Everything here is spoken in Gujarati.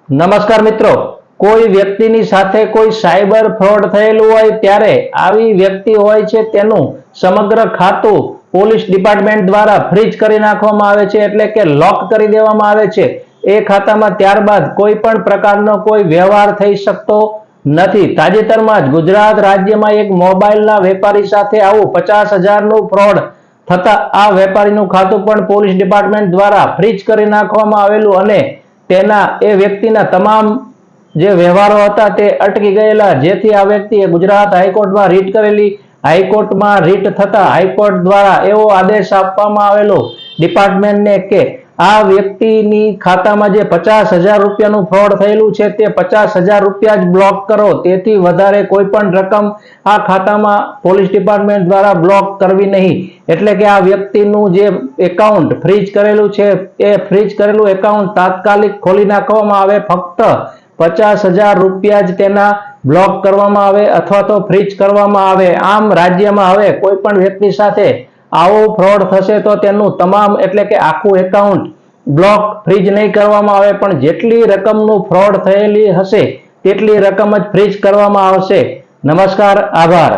નમસ્કાર મિત્રો, કોઈ વ્યક્તિની સાથે કોઈ સાયબર ફ્રોડ થયેલું હોય ત્યારે આવી વ્યક્તિ હોય છે તેનું સમગ્ર ખાતું પોલીસ ડિપાર્ટમેન્ટ દ્વારા ફ્રીઝ કરી નાખવામાં આવે છે, એટલે કે લોક કરી દેવામાં આવે છે એ ખાતામાં। ત્યારબાદ કોઈ પણ પ્રકારનો કોઈ વ્યવહાર થઈ શકતો નથી। તાજેતરમાં જ ગુજરાત રાજ્યમાં એક મોબાઈલના વેપારી સાથે આવું 50,000 નું ફ્રોડ થતા આ વેપારીનું ખાતું પણ પોલીસ ડિપાર્ટમેન્ટ દ્વારા ફ્રીઝ કરી નાખવામાં આવેલું અને તેના એ વ્યક્તિના તમામ જે વ્યવહારો હતા તે અટકી ગયેલા, જેથી આ વ્યક્તિએ ગુજરાત હાઈકોર્ટમાં રીટ કરેલી। હાઈકોર્ટમાં રીટ થતા હાઈકોર્ટ દ્વારા એવો આદેશ આપવામાં આવેલો ડિપાર્ટમેન્ટને કે આ વ્યક્તિની ખાતામાં જે 50,000 રૂપિયાનું ફ્રોડ થયેલું છે તે 50,000 રૂપિયા જ બ્લોક કરો, તેથી વધારે કોઈ પણ રકમ આ ખાતામાં પોલીસ ડિપાર્ટમેન્ટ દ્વારા બ્લોક કરવી નહીં। એટલે કે આ વ્યક્તિનું જે એકાઉન્ટ ફ્રીઝ કરેલું છે એ ફ્રીઝ કરેલું એકાઉન્ટ તાત્કાલિક ખોલી નાખવામાં આવે, ફક્ત 50,000 રૂપિયા જ તેના બ્લોક કરવામાં આવે અથવા તો ફ્રીઝ કરવામાં આવે। આમ રાજ્યમાં હવે કોઈ પણ વ્યક્તિ સાથે આવો ફ્રોડ થશે તો તેનું તમામ એટલે કે આખું એકાઉન્ટ બ્લોક ફ્રીઝ નહીં કરવામાં આવે, પણ જેટલી રકમનું ફ્રોડ થયેલી હશે તેટલી રકમ જ ફ્રીઝ કરવામાં આવશે। નમસ્કાર, આભાર।